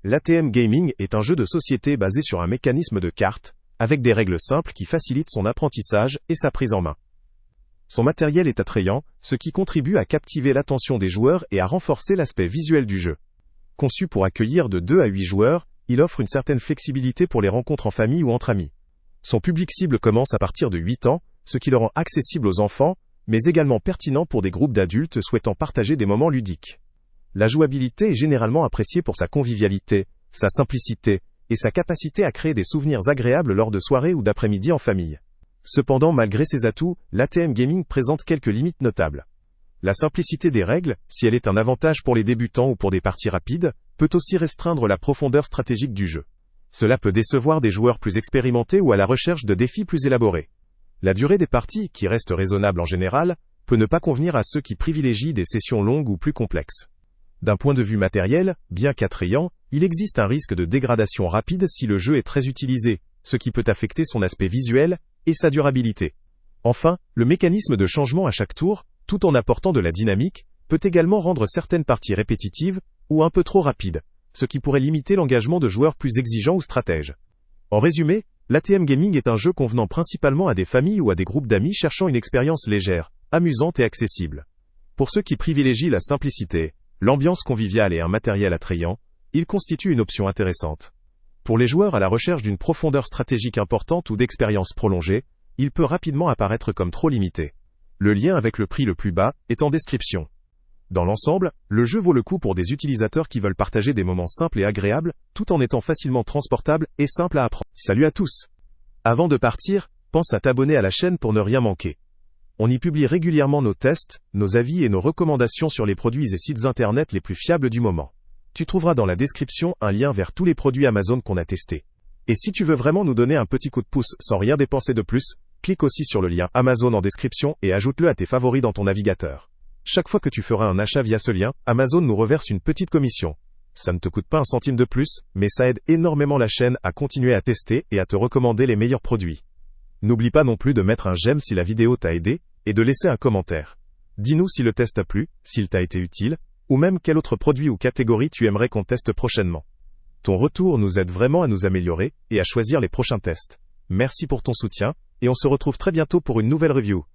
l'ATM Gaming est un jeu de société basé sur un mécanisme de cartes, avec des règles simples qui facilitent son apprentissage et sa prise en main. Son matériel est attrayant, ce qui contribue à captiver l'attention des joueurs et à renforcer l'aspect visuel du jeu. Conçu pour accueillir de 2 à 8 joueurs, il offre une certaine flexibilité pour les rencontres en famille ou entre amis. Son public cible commence à partir de 8 ans, ce qui le rend accessible aux enfants, mais également pertinent pour des groupes d'adultes souhaitant partager des moments ludiques. La jouabilité est généralement appréciée pour sa convivialité, sa simplicité, et sa capacité à créer des souvenirs agréables lors de soirées ou d'après-midi en famille. Cependant, malgré ses atouts, l'ATM Gaming présente quelques limites notables. La simplicité des règles, si elle est un avantage pour les débutants ou pour des parties rapides, peut aussi restreindre la profondeur stratégique du jeu. Cela peut décevoir des joueurs plus expérimentés ou à la recherche de défis plus élaborés. La durée des parties, qui reste raisonnable en général, peut ne pas convenir à ceux qui privilégient des sessions longues ou plus complexes. D'un point de vue matériel, bien qu'attrayant, il existe un risque de dégradation rapide si le jeu est très utilisé, ce qui peut affecter son aspect visuel et sa durabilité. Enfin, le mécanisme de changement à chaque tour, tout en apportant de la dynamique, peut également rendre certaines parties répétitives ou un peu trop rapides, ce qui pourrait limiter l'engagement de joueurs plus exigeants ou stratèges. En résumé, l'ATM Gaming est un jeu convenant principalement à des familles ou à des groupes d'amis cherchant une expérience légère, amusante et accessible. Pour ceux qui privilégient la simplicité, l'ambiance conviviale et un matériel attrayant, il constitue une option intéressante. Pour les joueurs à la recherche d'une profondeur stratégique importante ou d'expérience prolongée, il peut rapidement apparaître comme trop limité. Le lien avec le prix le plus bas est en description. Dans l'ensemble, le jeu vaut le coup pour des utilisateurs qui veulent partager des moments simples et agréables, tout en étant facilement transportable et simple à apprendre. Salut à tous! Avant de partir, pense à t'abonner à la chaîne pour ne rien manquer. On y publie régulièrement nos tests, nos avis et nos recommandations sur les produits et sites internet les plus fiables du moment. Tu trouveras dans la description un lien vers tous les produits Amazon qu'on a testés. Et si tu veux vraiment nous donner un petit coup de pouce sans rien dépenser de plus, clique aussi sur le lien Amazon en description et ajoute-le à tes favoris dans ton navigateur. Chaque fois que tu feras un achat via ce lien, Amazon nous reverse une petite commission. Ça ne te coûte pas un centime de plus, mais ça aide énormément la chaîne à continuer à tester et à te recommander les meilleurs produits. N'oublie pas non plus de mettre un j'aime si la vidéo t'a aidé, et de laisser un commentaire. Dis-nous si le test t'a plu, s'il t'a été utile, ou même quel autre produit ou catégorie tu aimerais qu'on teste prochainement. Ton retour nous aide vraiment à nous améliorer et à choisir les prochains tests. Merci pour ton soutien, et on se retrouve très bientôt pour une nouvelle review.